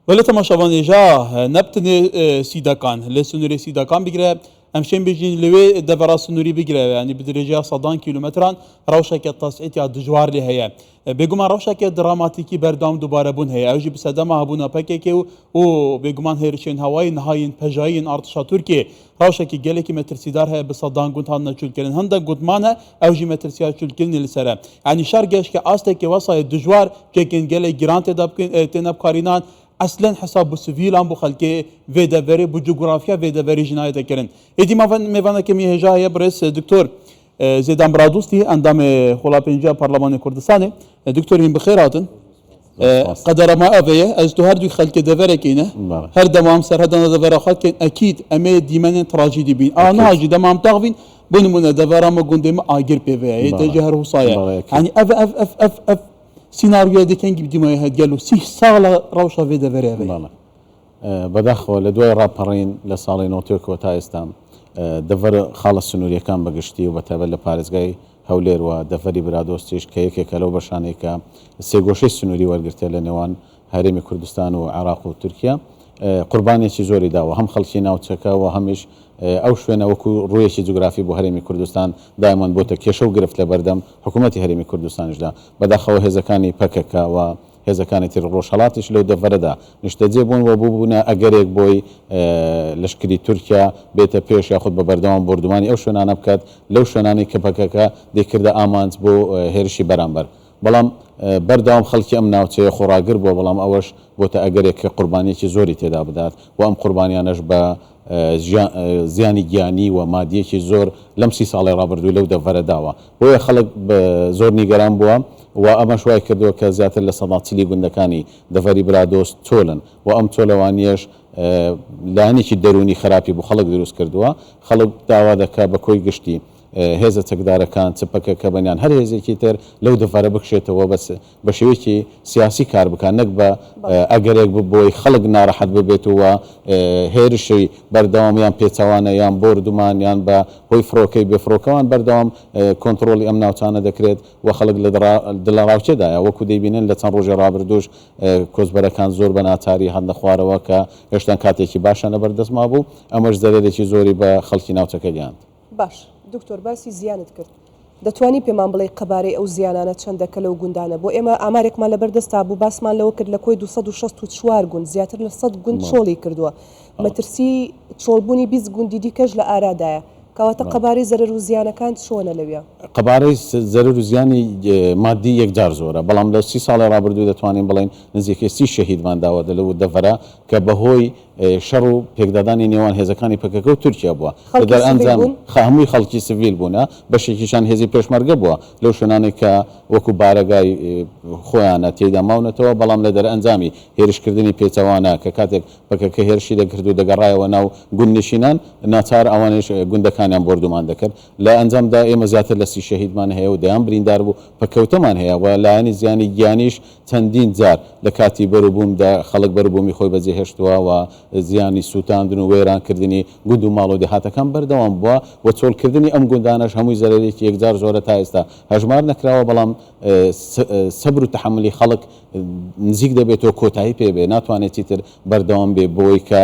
ولی تماشاوان جا نبتن سیدکان لسنوری سیدکان بگیره همشین بيجين لوي دفرا سنوري بقرا يعني بدرجة صدان كيلومتران روشة التصعيد يا دجوار لي هي بيقومان روشة دراماتيكي بردام دوباره بون هي اوجي بسدما هبونا باكيكي و بيقومان هيرشين هواي نهاين بجاين ارتشا تركي روشة كي جالكي مترسيدار هي بصدان قلت هانا شلكلن هندا قلت مانا اوجي مترسيدار شلكلن لسرا يعني شارجش كاستك وصاي دجوار كيكن جالي جرانت دابكن تناب كارينان اصلا حساب بو سیویل هم بو خلکه ویدوری بو جغرافیا ویدوری جنایت کردن. ایدی می‌وانه که میهجای برس دکتر زیدان برادوستی اندام خلاپنجا پارلمان کردستان دکتر این بخیر هاتن. قدر ما أبيه از تو هر دو خلق دفره كينه هر دمام سر هذا دفره خد كين أكيد أمي ديمان تراجيدي بين أنا هاجي دمام تغفين بنمونا دفره ما قندم آجر بيفه تجهر وصايا يعني أف سيناريو دي كان جبدي ما يهديلو سي سالا روشة في دفره بله بداخل لدوي رابرين لسالين وتوك وتايستام دفر خالص سنوري كان بقشتي وبتابل باريزغاي هولير ودفري برادوستيش كيكي كلو بشانيكا سيغوشي سنوري ورقرتي لنوان هرمي كردستان وعراق وتركيا قرباني شي زوري داوە هەم خەڵکی ناوچەکە و هەمیش ئەو شوێنە وەکو ڕوویەکی جوگرافی بۆ هەرێمی کوردستان دایمان بۆتە کێشە و گرفت لە بەردەم حکوومەتی هەرێمی کوردستانشدا بەداخەوە هێزەکانی پەکەکە و هێزەکانی تر ڕۆژهەڵاتیش لەو دەڤەرەدا نیشتەجێ بوون و بووبوونە ئەگەرێک بۆی لەشکری تورکیا بێتە پێش یاخود بە بەردەوام بردومانی ئەو شوێنانە بکات لەو شوێنانی کە پەکەکە دەیکردە ئامانج بۆ هێرشی بەرامبەر بەڵام بەردەوام خەڵکی ئەم ناوچەیە خۆراگر بووە بەڵام ئەوەش بۆتە ئەگەرێک کە قوربانیەکی زۆری تێدا بدات و ئەم قوربانیانەش بە زیانی گیانی و مادیەکی زۆر لەم 30 ساڵی ڕابردووی لەو دەڤەرەداوە بۆیە خەڵک زۆر نیگەران بووە و ئەمەش وای کردووە کە زیاتر لە سەداچلی گوندەکانی دەڤەری برادۆست تۆلن و ئەم تۆلەوانیەش لایەنێکی دەرونی خراپی بۆ خەڵک دروست کردووە خەڵک داوا دەکات بە کۆی گشتی هێزە چەکدارەکان چپەکە کە بەنیان هەر هێزێکی تر لەو دەڤەرە بکشێتەوە بە شێوەیەکی سیاسی کار بکات نەک بە ئەگەرێک بۆی خەڵک ناڕەحەت ببێتەوە هێرشی بەردەوامیان پێچەوانە یان بردومان یان بە هۆی فڕۆکەی بێفرۆکەوان بەردەوام کۆنتترۆلی ئەم ناوچانە دەکرێت و خەڵک لە دڵەڕاوچێدایە وەکو دەیبینن لە چەند ڕۆژی ڕابردوش کۆچبەرەکان زۆر بە ناچاری هەندە خوارەوە کە هێشتا کاتێکی باشە لەبەردەستما بوو ئەمەش زەرێکی زۆری بە خەڵکی ناوچەکە گەیاند. باش دکتۆر باسی زیانت کرد دەتوانی پێمان بڵێ قەبارەی ئەو زیانانە چەندەکە لەو گوندانە بۆ ئێمە ئامارێکمان لەبەردەستا بوو باسمان لەوە کرد لە کۆی 264 گوند زیاتر لە 100 گوند چۆڵی کردووە مەترسی چۆڵبوونی 20 گوندی دیکەش لە ئارادایە کەواتە قەبارەی زەرەر و زیانەکان چۆنە لەوێ قەبارەی زەرەر و زیانی مادی یەکجار زۆرە بەڵام لە 30 ساڵی ڕابردوو دەتوانین بڵین نزیکەی 30 شەهیدمان داوە لەو دەڤەرە کە بەهۆی شەڕ و پێکدادانی نێوان هێزەکانی پەکەکە و تورکیا بووە لەدەر ئەنجام هەمووی خەڵکی سڤیل بوونە بەشێکیشان هێزی پێشمەرگە بووە لەو شوێنانێک کە وەکو بارەگای خۆیانە تێیدا ماونەتەوە بەڵام لەدەر ئەنجامی هێرشکردنی پێچەوانە کە کاتێک پەکەکە هێرشی دەکرد و دەگەڕایەوە ناو گوند نشینان ناچار ئەوانش گوندەکانیان بردومان دەکرد لە ئەنجامدا ئێمە زیاتر لە 30 شەهیدمان هەیە و دەیان بریندار بوو پەکەوتەمان هەیە و لایەنی زیانی گیانیش چەندین جار لە کاتی بەروبوومدا خەڵک بەروبوومی خۆی بەجێهێشتووە و زیانی سووتاندن و وێرانکردنی گوند و ماڵ و دەهاتەکان بەردەوام بووە و چۆڵکردنی ئەم گوندانەش هەمووی زەرێکی یەکجار زۆرە تا ئێستا هەژمار نەکراوە بەڵام سەبر و تەحملی خەڵک نزیک دەبێتەوە کۆتایی پێبێ ناتوانێت چیتر بەردەوام بێ بۆی کە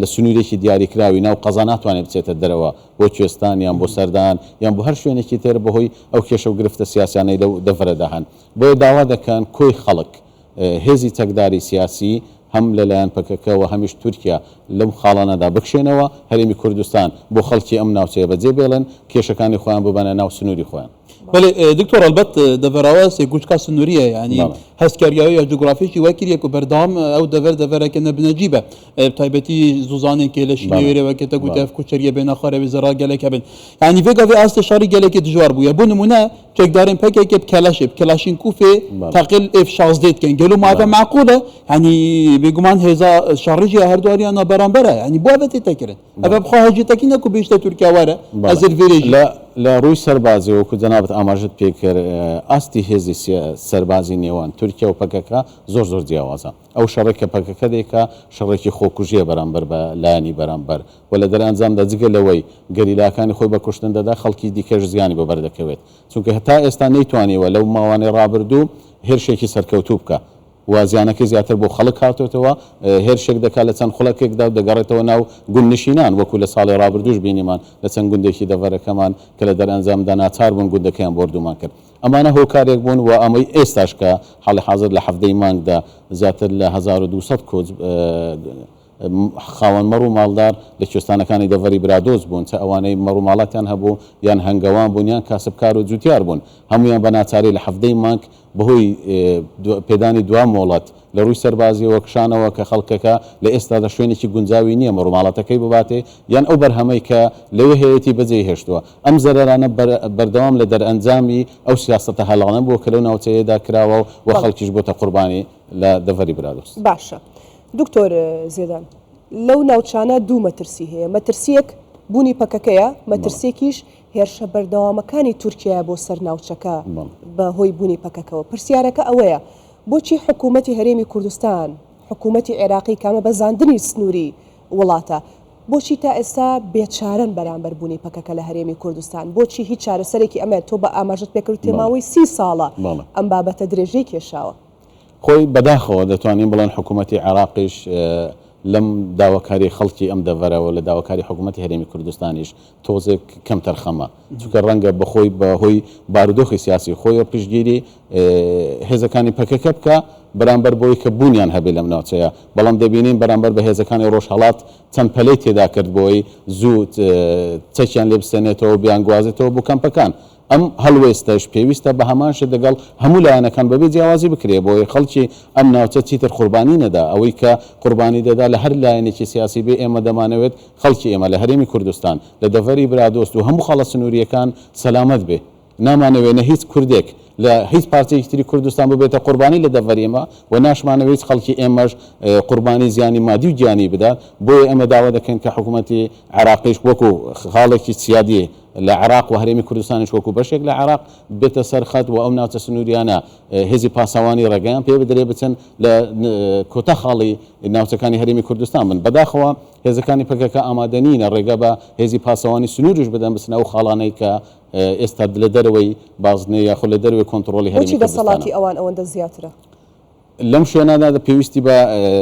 لە سنوورێکی دیاریکراوی ناو قەزا ناتوانێت بچێتە دەرەوە بۆ کوێستان یان بۆ سەردان یان بۆ هەر شوێنێکی تر بەهۆی ئەو کێشە و گرفتە سیاسیانەی لەو دەڤەرەدا هەن بۆیە داوا دەکەن کۆی خەڵک هێزی چەکداری سیاسی هەم لەلایەن پەکەکەوە هەمیش تورکیا لەم خاڵانەدا بکشێنەوە هەرێمی کوردستان بۆ خەڵکی ئەم ناوچەیە بەجێ بێڵن کێشەکانی خۆیان ببەنە ناو سنووری خۆیان. بله دكتور البت دفراوا سيكوشكا سنوريه يعني هسكرياوي جغرافيشي وكيريا كبردام او دفر كنا بنجيبه تايبتي زوزانين كيلش نيوري وكتا كوتاف كوشريه بين خارب زرا جالك ابن يعني فيغا في است شاري جالك دجوار بو يبون نمونه تشك دارين باكي كلاشين كوفي تقل اف 16 كان قالوا ما معقوله يعني بيغمان هذا شارجي هردواري انا برامبره يعني بوابتي تكرن ابا بخواجي تكينا كو بيشتا تركيا ورا ازل فيريج لا روی سەربازی وەکو جەنابەت ئاماژت پێکرد ئاستی هێزی سەربازی نێوان تورکیا و پەکەکە زۆر جیاوازە ئەو شەڕێکە پەکەکە دێکا شەڕێکی خۆکوژیە بەرامبەر بە لایەنی بەرامبەر و لە دەرەنجامدا جگە لەوەی گەریلاکانی خۆی بە کوشتن دەدا خەڵکی دیکەش زیانی بەبەردەکەوێت چونکە هەتا ئێستا نەیتوانیوە لەو ماوانەی ڕابردوو هێرشێکی سەرکەوتوو بکە وازیانەکە زیاتر بۆ خەڵک هاتوێتەوە هێرشێک دەکات لە چەند خوڵەکێکدا و دەگەڕێتەوە ناو گوندنشینان وەکو لە ساڵی ڕابردووش بینیمان لە چەند گوندێکی دەڤەرەکەمان کە لە دەرئەنجامدا ناچار بوون گوندەکەیان بردومان کرد ئەمانە هۆکارێک بوون و ئەمەی ئێستاش کە حاڵی حاضر لە هەفتەی مانگدا زیاتر لە 1200 کۆچ خاوەن مەڕ و ماڵدار لە کوێستانەکانی دەڤەری برادۆز بوون چە ئەوانەی مەڕ و ماڵاتیان هەبوو یان هەنگەوان بوون یان کاسبکار و جوتیار بوون هەمویان بە ناچاری لە هەفتەی مانگ بەهۆی پێدانی دوا مۆڵەت لە ڕووی سەربازیەوە کشانەوە کە خەڵکەکە لە ئێستادا شوێنێکی گونجاوی نییە مەڕ و ماڵاتەکەی بباتێ یان ئەو بەرهەمەی کە لەوێ هەیەی بەجێ هێشتووە ئەم زەرەرانە بەردەوام لە دەرئەنجامی ئەو سیاسەتە هەڵاڵە بووە کە لەو ناوچەیەدا کراوە و خەڵکیش بۆتە قوربانی لە دەڤەری برادۆز. باشە دکتۆر زێدان لەو ناوچانە دوو مەترسی هەیە مەترسیەک بوونی پەکەکەیە مەترسێکیش هێرشە بەردەوامەکانی تورکیا بۆ سەر ناوچەکە بە هۆی بوونی پەکەکەەوە پرسیارەکە ئەوەیە بۆچی حکوومەتی هەرێمی کوردستان حکوومەتی عێراقی کامە بە زاندنی سنووری وڵاتە بۆچی تا ئێستا بێچارەن بەرامبەر بوونی پەکەکە لە هەرێمی کوردستان بۆچی هیچ چارەسەرێکی ئەمە تۆ بە ئاماژت پێکرد تێماوەی 30 ساڵە ئەم بابەتە درێژەی کێشاوە خۆی بەداخەوە دەتوانین بڵێن حکوومەتی عێراقیش لەم داواکاری خەڵکی ئەم دەڤەرەوە لە داواکاری حکوومەتی هەرێمی کوردستانیش تۆزێک کەم تەرخەمە چونکە ڕەنگە بەخۆی بەهۆی بارودۆخی سیاسی خۆی پشتگیری هێزەکانی پەکەکە بکە بەرامبەر بۆی کە بوونیان هەبێ لەم ناوچەیە بەڵام دەبینین بەرامبەر بە هێزەکانی ڕۆژهەڵات چەند پەلەی تێدا کرد بۆی زوو چەکیان لێ بستێنێتەوە بیانگوازێتەوە بۆ کەمپەکان ئەم هەڵوێستەش پێویستە بە هەمانشە دەگەڵ هەموو لایەنەکان بەبێ جیاوازی بکرێ بۆی خەڵکی ئەم ناوچە چیتر قوربانی نەدا ئەوەی کە قوربانی دەدا لە هەر لایەنێکی سیاسی بێ ئێمە دەمانەوێت خەڵکی ئێمە لە هەرێمی کوردستان لە دەڤەری برادۆست و هەموو خەڵە سنووریەکان سەلامەت بێ نامانەوێنە هیچ کوردێک لە هیچ پارتێکی تری کوردستان ببێتە قوربانی لە دەڤەریمە و ناشمانەوەیت خەڵکی ئێمەش قوربانی زیانی مادی و گیانی بدات بۆیە ئێمە داوا دەکەین کە حکوومەتی عێراقیش وەکو خاڵێکی سیادی لە عێراق و هەرێمی کوردستانیش وەکو بەشێک لە عێراق بێتە سەرخەت و ئەو ناوچە سنووریانە هێزی پاسەوانی ڕێگەیان پێ بدرێ بچن لە کۆتا خاڵی ناوچەکانی هەرێمی کوردستان بن بەداخەوە هێزەکانی پەکەکە ئامادە نینە ڕێگە بە هێزی پاسەوانی سنووریش بدەن بچنە ئەو خاڵانەی کە ئێستا لە دەرەوەی بازنێ یاخۆ لە دەروی کۆنتڕۆلی هەرێمی کوردستان دەسەڵاتی ئەوان ئەوەندە زیاترە لەم شوێنەدا پێویستی بە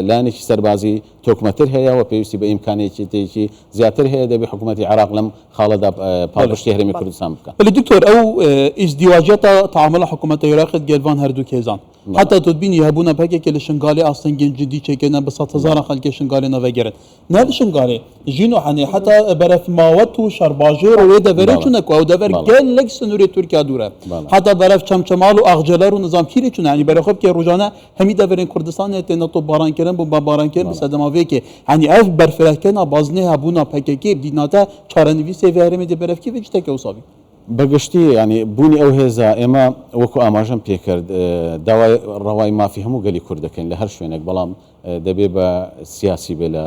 لایەنێکی سەربازی تۆکمەتر هەیە و پێویستی بە ئیمکانێکی تێکی زیاتر هەیە دەبێت حکوومەتی عێراق لەم خاڵەدا پاڵپشتی هەرێمی کوردستان بکات. ولی دکتۆر ئەو ئیزدیواجەتە تعامل حکوومەتی عێراقت گێلوان هەردوو کێزان حتا تۆبینی هەبوونە پەکێکی لە شنگالی ئاستەنگین جدی چێکێنە بە 100,000 خەڵکی شنگالی نەڤەگەرن نه لە شنگالی ژین و حەنێ حتا بەرەفماوەت و شەرباژێر و وێ دەڤەرە چونەکو ئەو دەڤەر گەل لەک سنووری تورکیا دوورە حتا بەرەف چەمچەماڵ و ئاغجەلەر و نظامگیری چون ینی بەرەخۆ بکە ڕۆژانە هەمی دەڤەرین کوردستان تێنە تۆ بارانکردن بۆ بارانکردن بسەدەماوێکێ ینی ئەف بەرفرەکەنا بازنێ هەبوونا پەکێکی بدیناتە چارەنویسێ هەرێمی دە بەرەفکی بێ شتێکە وساوی بەگشتی ینی بوونی ئەو هێزە ئێمە وەکو ئاماژەم پێکرد داوای ڕەوای مافی هەموو گەلی کوور دەکەین لە هەر شوێنێک بەڵام دەبێ بە سیاسی بێ لە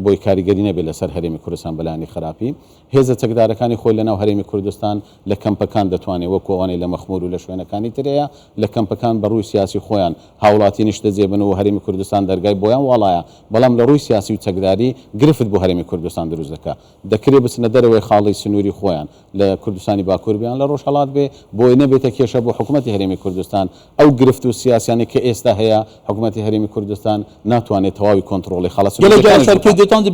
بۆی کاریگەری نەبێت لەسەر هەرێمی کوردستان بەلانی خراپی هێزە چەکدارەکانی خۆی لەناو هەرێمی کوردستان لە کەمپەکان دەتوانێت وەکو ئەوانەی لە مەخمور و لە شوێنەکانی ترەیە لە کەمپەکان بە ڕووی سیاسی خۆیان هاوڵاتی نیشتە جێبن و هەرێمی کوردستان دەرگای بۆیان وڵایە بەڵام لە ڕووی سیاسی و چەکداری گرفت بۆ هەرێمی کوردستان دروست دەکات دەکرێت بچنە دەرەوەی خاڵی سنووری خۆیان لە کوردستانی باکوور بیان لە ڕۆژهەڵات بێ بۆی نەبێتە کێشە بۆ حکوومەتی هەرێمی کوردستان ئەو گرفت و سیاسیانی کە ئێستا هەیە حکوومەتی هەرێمی کوردستان ناتوانێت تەواوی کۆنتڕۆڵی خەڵە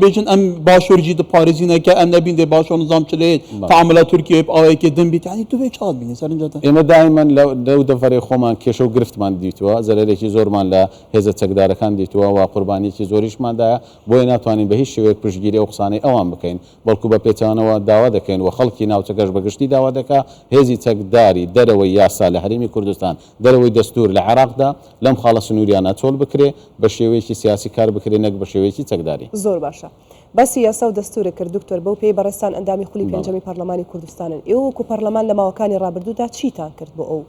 بێژن ئەم باشوورجی دە پارێزینەکە ئەم نەبین دێ باش نظام چلێت تعاملات تورکیە ئەوەیەکی دەم بیت ینی تو بێ چاڵ بینی سەرنجاتە ئێمە دائیمەن لەو دەڤەرەی خۆمان کێشە و گرفتمان دیتووە زەرێکی زۆرمان لە هێزە چەکدارەکان دیتووە و قوربانیکی زۆریشماندایە بۆیە ناتوانین بە هیچ شێوەیەک پشتگیری ئەو قسانەی ئەوان بکەین بەڵکو بە پێچانەوە داوا دەکەین و خەڵکی ناوچەکەش بەگشتی داوا دەکا هێزی چەکداری دەرەوەی یاسا لە هەرێمی کوردستان دەرەوەی دەستور لە عێراقدا لەم خاڵە سنووریانە چۆڵ بکرێ بە شێوەیەکی سیاسی کار بکرێ نەک بە شێوەیەکی چەکداری زۆر باشە باسی یاسا و دەستورە کرد دکتۆر بەو پێی بەڕێستان ئەندامی خولی پێنجەمی پەرلەمانی کوردستانن ئێوە وەکو پەرلەمان لە ماوەکانی ڕابردوودا چیتان کرد بۆ ئەو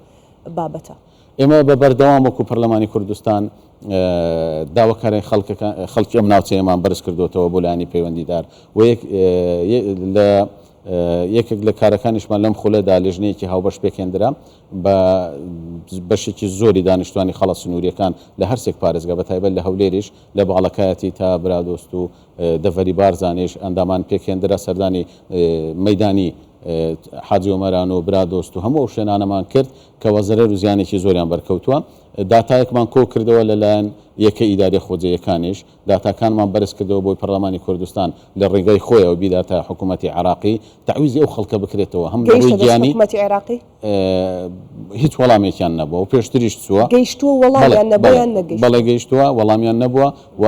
بابەتە ئێمە بە بەردەوام وەکو پەرلەمانی کوردستان داواکاری خەڵکی ئەم ناوچەیەمان بەرز کردوتەوە بۆ لایەنی پەیوەندیدار و لە یەکێک لە کارەکانیشمان لەم خولەدا لێژنەیەکی هاوبەش پێکێنرا بە بەشێکی زۆری دانیشتوانی خەڵە سنووریەکان لە هەرسێک پارێزگا بەتایبەت لە هەولێریش لە باڵەکایەتی تا برادۆست و دەڤەری بارزانێش ئەندامان پێکێنرا سەردانی مەیدانی حاجی ئۆمەران و برادۆست و هەموو شوێنانەمان کرد کە وەزەرە و زیانێکی زۆریان بەرکەوتووە داتایەکمان کۆ کردەوە لەلایەن یەکە ئیداری خۆجەیەکانیش داتاکانمان بەرز کردەوە بۆی پەرلەمانی کوردستان لە ڕێگەی خۆیەوە بیداتە حکوومەتی عراقی تعویزی ئەو خەڵکە بکرێتەوە هەم لەڕووی گیانی حکوومەتی عێراقی هیچ وەڵامێکیان نەبووە و پێشتریش چووە گەیشتووە وەڵامیان نەبوویان نەگەیشت بەڵێ گەیشتووە وەڵامیان نەبووە و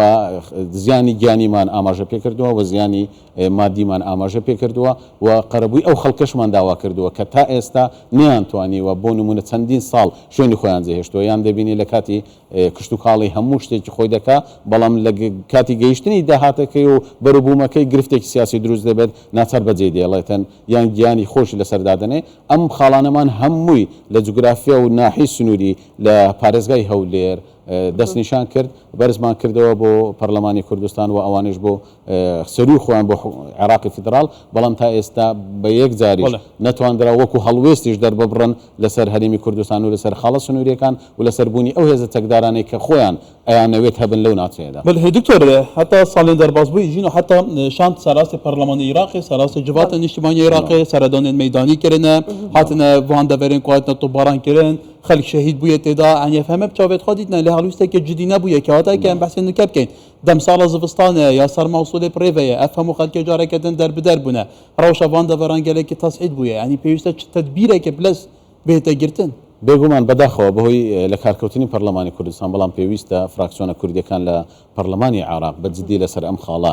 زیانی گیانیمان ئاماژە پێکردووە و زیانی مادیمان ئاماژە پێکردووە و قەرەبووی ئەو خەڵکەشمان داوا کردووە کە تا ئێستا نەیانتوانیوە بۆ نمونە چەندین ساڵ شوێنی خۆیان جێهێشتووە یان دەبینی لە کاتی کشت و کاڵی هەموو شتێکی خۆی دەکا بەڵام لە کاتی گەیشتنی داهاتەکەی و بەروبوومەکەی گرفتێکی سیاسی دروست دەبێت ناچار بەجێ دێڵێتن یان گیانی خۆشی لەسەردادنێ ئەم خاڵانەمان هەمووی لە جوگرافیا و ناحی سنووری لە پارێزگای هەولێر دەستنیشان کرد بەرزمان کردەوە بۆ پەرلەمانی کوردستان و ئەوانش بۆ سەروی خۆیان بۆ عێراقی فدرال بەڵام تا ئێستا بە یەک جاریش نەتواندرا وەکو هەڵوێستیش دەرببڕن لەسەر هەرێمی کوردستان و لەسەر خاڵە سنووریەکان و لەسەربوونی ئەو هێزە چەکدارانەی کە خۆیان ئەیانەوێت هەبن لەو ناچەیەدا. بەڵێ دکتۆر حتا ساڵێن دەربازبووی ژین و حتا شاند سەراستی پەرلەمانی عێراقی سەراستی جواتە نیشتیمانی عێراقی سەردانên مەیدانی kirine hatine van deverên ku hatine topbaran kirin xelk şehîd bûye têda enî heme çavêt xwe dîtine lê helwîstekê cidî nebûye kewateke em behsên nûkeb bikein dem sala zivistanê ya serma usulê pirêve ye ev hemû xelkê careke din derbider bûne rewşa van deveran gelekî teshîd bûye enî pêwîste çi tedbîrekê bilez bêhte girtin بێگومان بەداخەوە بەهۆی لە کارکەوتنی پەرلەمانی کوردستان بەڵام پێویستە فراکسیۆنە کوردیەکان لە پەرلەمانی عراق بەجددی لەسەر ئەم خاڵە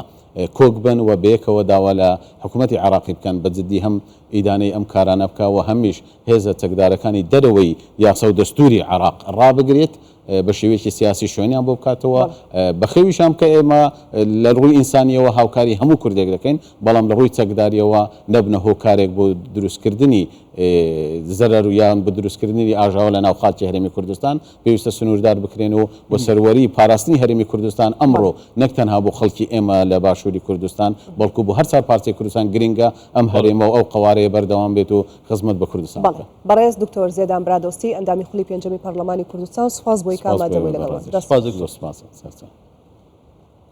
کۆک بن و بەیەکەوە داوا لە حکوومەتی عراقی بکەن بەجددی هەم ئیدانەی ئەم کارانە بکە و هەمیش هێزە چەکدارەکانی دەرەوەی یاسا و دەستوری عراق ڕابگرێت بە شێوەیەکی سیاسی شوێنیان بۆ بکاتەوە بەخێویشام کە ئێمە لە ڕووی ئینسانیەوە هاوکاری هەموو کوردێک دەکەین بەڵام لە ڕووی چەکداریەوە نەبنە هۆکارێک بۆ دروستکردنی زەرەر و یان بە دروستکردنی ئاژاوە لە ناو خاڵی هەرێمی کوردستان پێویستە سنووردار بکرێن و بۆ سەروەری پاراستنی هەرێمی کوردستان ئەمڕۆ نەک تەنها بۆ خەڵکی ئێمە لە باشووری کوردستان بەڵکو بۆ هەر چار پارچەی کوردستان گرنگە ئەم هەرێمە و ئەو قوارەیە بەردەوام بێت و خزمەت بە کوردستان بەڕێز دکتۆر زێدان برادۆستی ئەندامی خولی پێنجەمی پەرلەمانی کوردستان سوپاس بۆی کامادەبووی لەگەڵ سپاس.